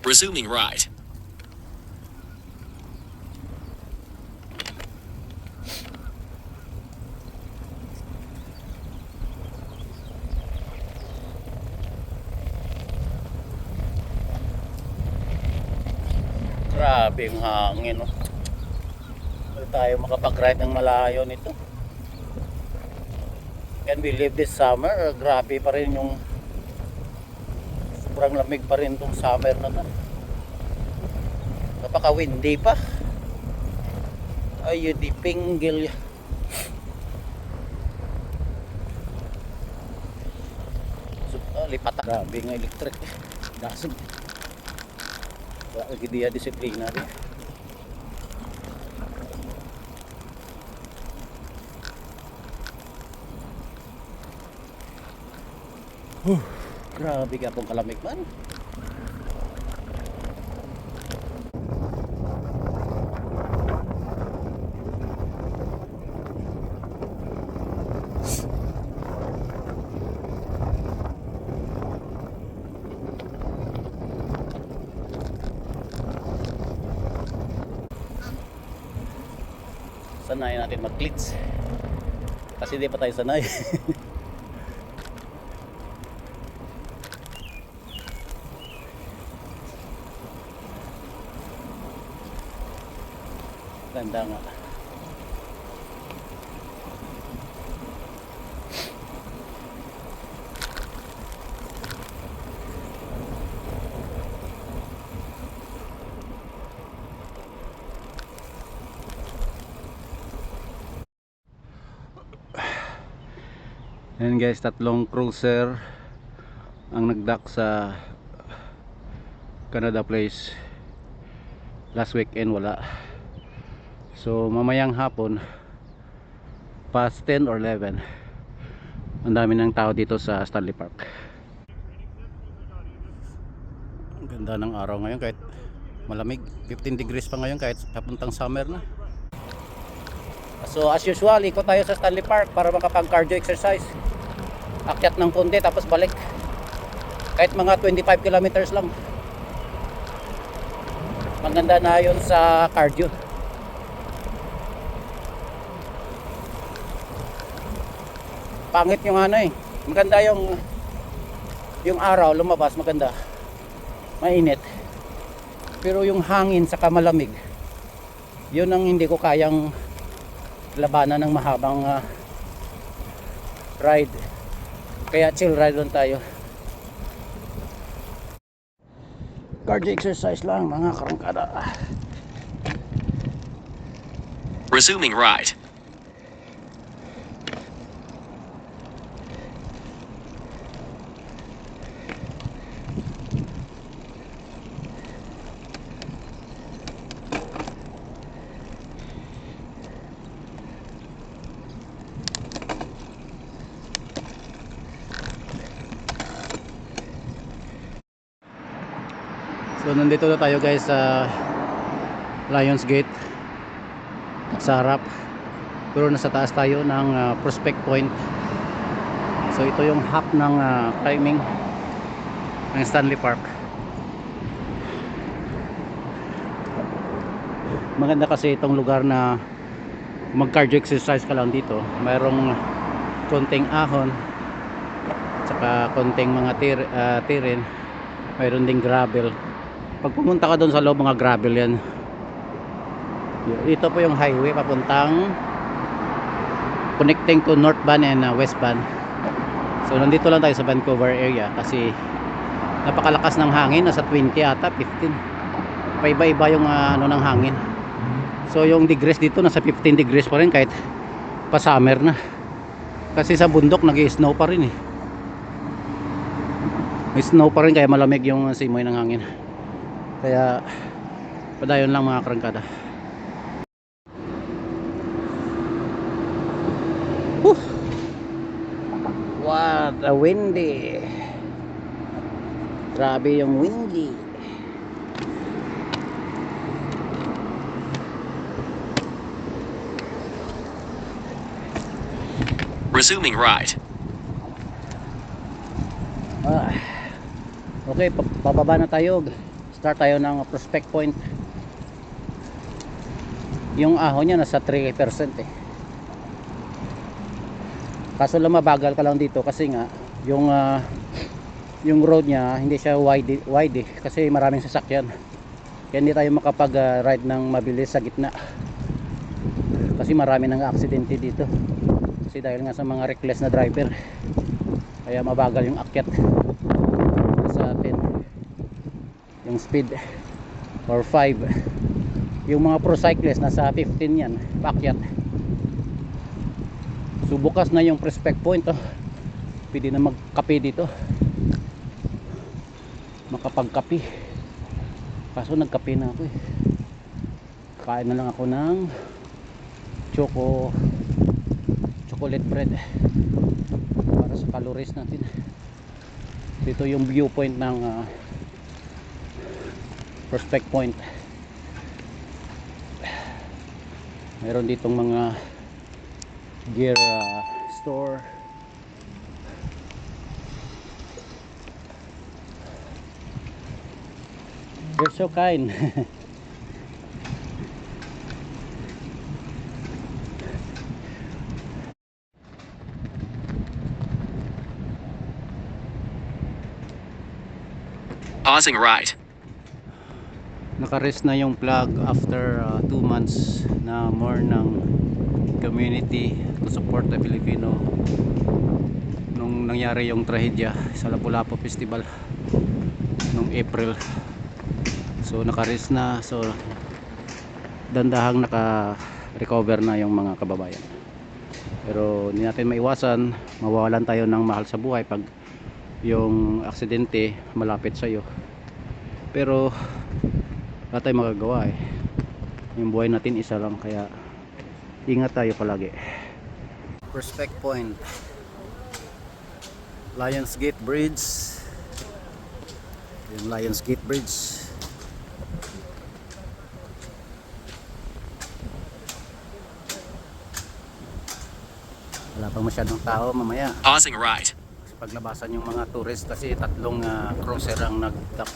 Resuming ride. Grabe yung hangin, no? Hindi tayo makapag-ride ng malayo nito. Can we live this summer? Grabe pa rin yung sobrang lamig pa rin itong summer na to. Napaka-windy pa. Ay, di pinggil. Lipat. Grabe nga electric. Dasig. Lagi dia disiplina rin. Grabe ka pong kalamig man. Sanay natin mag-glitch kasi di pa tayo sanay. Ganda nga. Ayan guys, tatlong cruiser ang nagdock sa Canada Place. Last weekend wala. So mamayang hapon past 10 or 11 ang dami ng tao dito sa Stanley Park. Ang ganda ng araw ngayon kahit malamig. 15 degrees pa ngayon kahit papuntang summer na. So as usual, ikot tayo sa Stanley Park para makapag cardio exercise. Akyat ng konti tapos balik. Kahit mga 25 kilometers lang. Maganda na yun sa cardio. Pangit yung ano eh. Maganda yung araw lumabas, maganda. Mainit. Pero yung hangin saka malamig, yun ang hindi ko kayang labanan ng mahabang ride. Kaya chill ride lang tayo. Cardio exercise lang mga karangkada. Resuming ride. So nandito na tayo guys sa Lions Gate sa harap, pero nasa taas tayo ng Prospect Point. So ito yung half ng climbing ng Stanley Park. Maganda kasi itong lugar na mag cardio exercise ka lang dito. Mayroong konting ahon tsaka konting mga tirin. Mayroon ding gravel. Pag pumunta ka doon sa loob, mga gravel yan. Ito po yung highway papuntang connecting to northbound and westbound. So nandito lang tayo sa Vancouver area kasi napakalakas ng hangin. Nasa 20 ata, 15. Paiba-iba yung ano ng hangin. So yung degrees dito nasa 15 degrees pa rin kahit pa summer na. Kasi sa bundok nag-i-snow pa rin eh. May snow pa rin kaya malamig yung simoy ng hangin. Kaya padayon lang mga karangkada. What a windy. Grabe yung windy. Resuming ride. Okay, pababa na tayo. Start tayo ng Prospect Point. Yung ahon niya nasa 3% eh. Kaso lang mabagal ka lang dito kasi nga yung road niya hindi siya wide eh, kasi maraming sasakyan. Kaya hindi tayo makapag ride ng mabilis sa gitna. Kasi marami nang aksidente dito. Kasi dahil nga sa mga reckless na driver. Kaya mabagal yung akyat sa atin. Yung speed or 5. Yung mga pro cyclist nasa 15 yan paakyat. So bukas na yung Prospect Point oh. Pwede na magkape dito, makapagkape. Kaso nagkape na ako eh. Kain na lang ako ng chocolate bread para sa calories natin. Dito yung viewpoint ng Prospect Point. Meron ditong mga gear store. You're so kind. Pausing right. Naka-rest na yung plug after 2 months na more ng community to support the Filipino nung nangyari yung trahedya sa Lapu-Lapu Festival nung April. So naka-rest na, so dandahang naka-recover na yung mga kababayan. Pero hindi natin maiwasan, mawawalan tayo ng mahal sa buhay pag yung aksidente malapit sa iyo. Pero wala tayong magagawa eh. Yung buhay natin isa lang, kaya ingat tayo palagi. Prospect Point, Lionsgate Bridge. Yung Lionsgate Bridge. Wala pang masyadong tao mamaya. Pausing right. Paglabasan yung mga tourist kasi tatlong cruiser ang nag-dock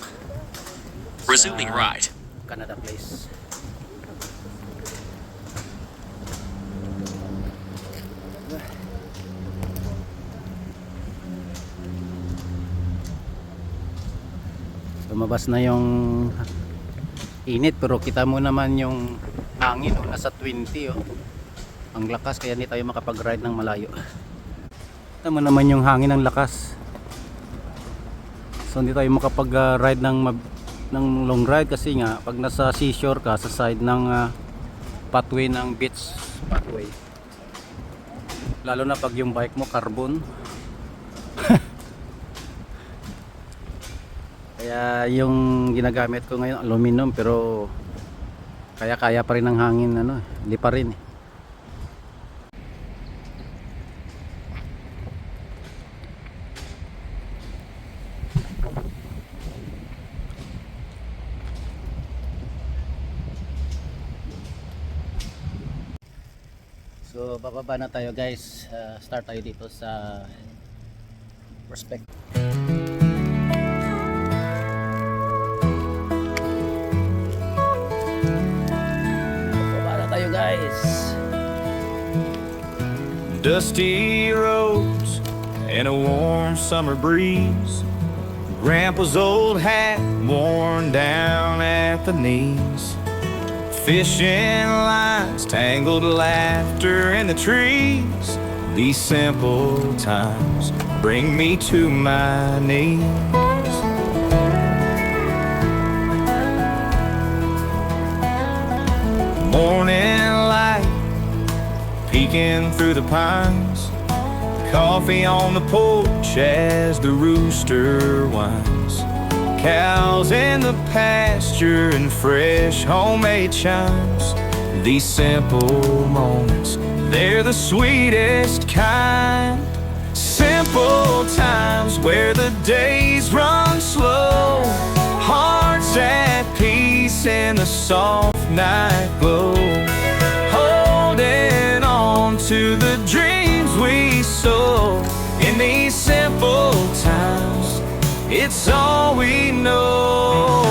Resuming sa right. Canada Place. Lumabas na yung init pero kita mo naman yung hangin oh, nasa 20 oh. Ang lakas kaya hindi tayo makapag-ride ng malayo. Kita mo naman yung hangin ng lakas. So hindi tayo makapag-ride ng long ride kasi nga pag nasa seashore ka sa side ng pathway ng beach pathway. Lalo na pag yung bike mo carbon. Kaya yung ginagamit ko ngayon aluminum pero kaya pa rin ng hangin hindi pa rin eh. So bababa na tayo guys, start tayo dito sa Prospect. Bababa na tayo guys. Dusty roads and a warm summer breeze. Grandpa's old hat worn down at the knees. Fishing lines, tangled laughter in the trees. These simple times bring me to my knees. Morning light peeking through the pines. Coffee on the porch as the rooster whines. Cows in the pasture and fresh homemade chimes. These simple moments, they're the sweetest kind. Simple times where the days run slow. Hearts at peace in the soft night glow. Holding on to the dreams we sow. In these simple times, it's all we know.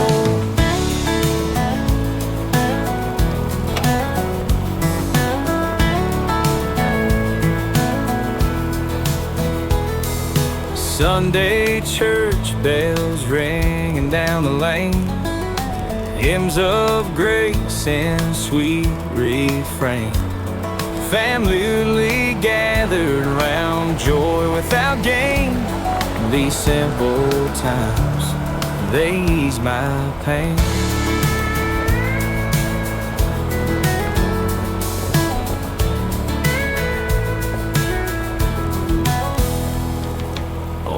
Sunday church bells ringing down the lane, hymns of grace and sweet refrain. Family gathered around, joy without gain. These simple times, they ease my pain.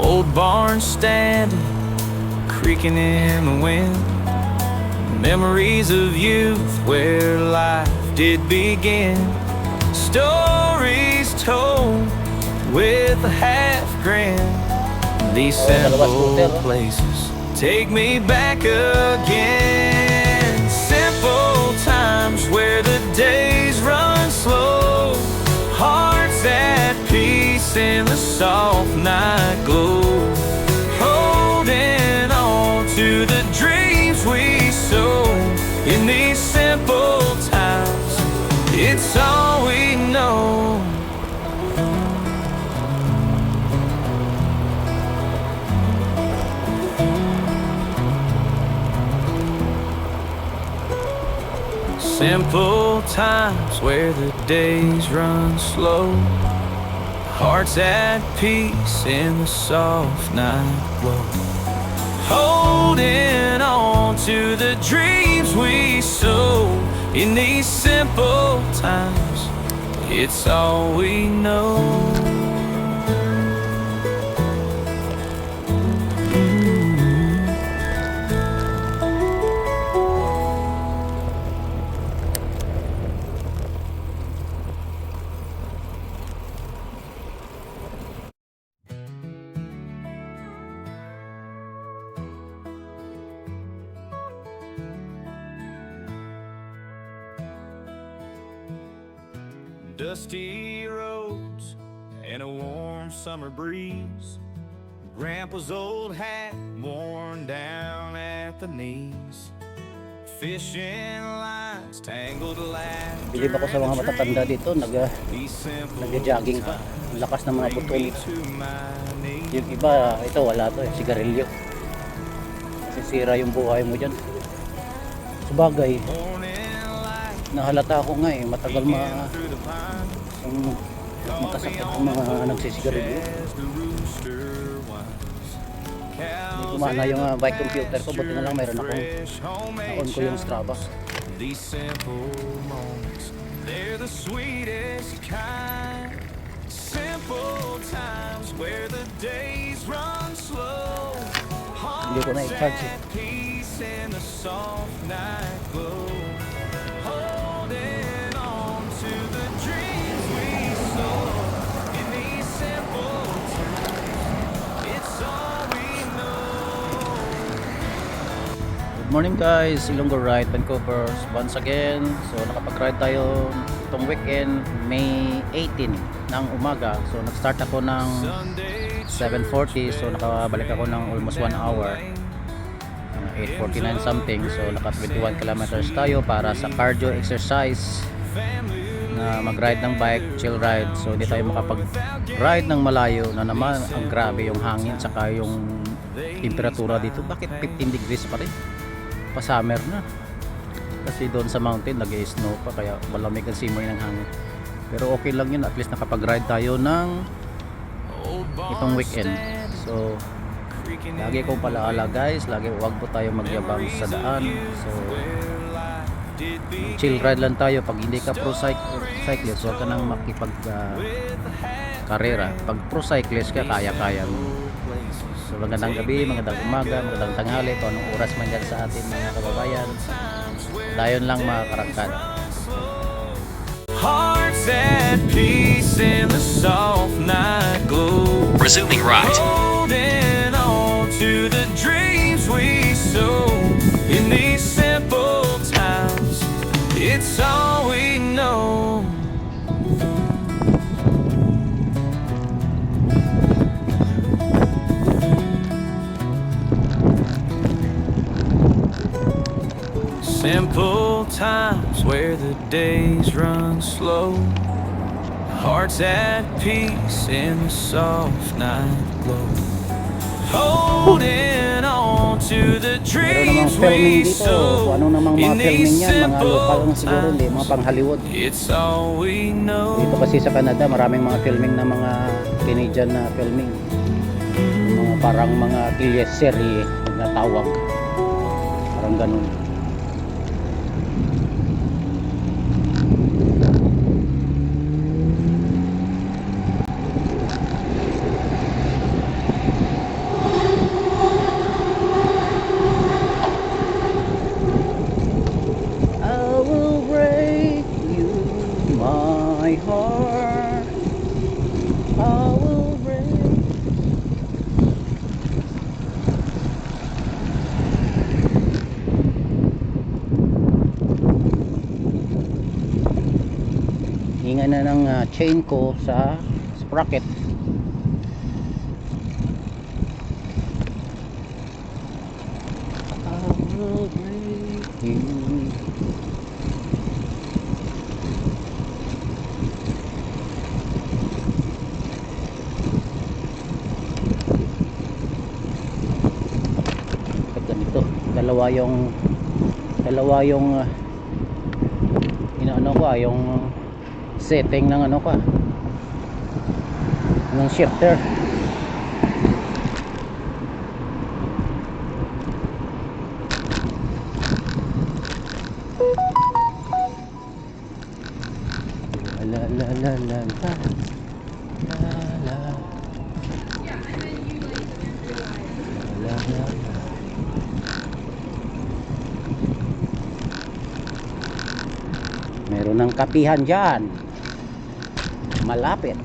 Old barn standing, creaking in the wind. Memories of youth where life did begin. Stories told with a half grin. These simple places take me back again. Simple times where the days run slow. Hearts at peace in the soft night glow. Holding on to the dreams we sow. In these simple times, it's all we know. Simple times where the days run slow. Hearts at peace in the soft night glow. Holding on to the dreams we sow. In these simple times, it's all we know. Dusty roads and a warm summer breeze. Grandpa's old hat worn down at the knees. Fishing lines tangled laughter. Bilib ako sa mga matatanda dito, nag-jogging pa. Ang lakas ng mga butol. Yung iba, ito wala to sigarilyo. Kasi sira yung buhay mo dyan. Sabagay, nahalata ako nga matagal makasakit ang mga nagsisigarilyo. Hindi kumana yung bike computer ko, buti na lang mayroon akong na-on ko yung Strava. These simple moments, they're the sweetest kind. Simple times where the days run slow. Hindi ko na i-charge Peace in the soft night glow. Holding on to the dreams we sow. In these simple times, it's all we know. Good morning guys, Ilonggo Ride, Vancouver once again. So nakapag-ride tayo itong weekend, May 18 ng umaga. So nag-start ako ng 7:40, so nakabalik ako ng almost 1 hour, 8:49 something. So naka 21 kilometers tayo para sa cardio exercise na mag-ride ng bike, chill ride. So hindi tayo makapag-ride ng malayo na naman ang grabe yung hangin saka yung temperatura dito. Bakit 15 degrees pa rin? Pa summer na. Kasi doon sa mountain nag-snow pa kaya malamig ang simoy ng hangin. Pero okay lang yun, at least nakapag-ride tayo ng itong weekend. So lagi kong palaala guys, lagi wag po tayo magyabang sa daan. So chill ride lang tayo. Pag hindi ka pro cyclist, huwag ka nang makipag karera. Pag pro cyclist ka, kaya-kaya mo. So magandang gabi, magandang umaga, magandang tanghali, kung anong oras man dyan sa atin mga kababayan. Dayon lang mga karangkada. Hearts at peace in the soft night glow. Resuming ride. Holding on to the dreams we sow. In these simple times, it's all we know. Simple times where the days run slow. Hearts at peace in the soft night glow. dreams filming we dito. sow. Kung ano namang mga In filming these yan, mga local lang simple siguro, hindi, mga times, pang Hollywood. it's all we know. Dito kasi sa Canada, maraming mga filming na mga Canadian na filming. Mga parang mga teleserye na tawag. Parang ganun. I will break you, my heart. I will break. Hinga na ng chain ko sa sprocket. I will break you. Ganito, dalawa yung inaano ko yung setting ng ano ko ng shifter. La la la la la la la la la. Meron ng kapihan dyan malapit.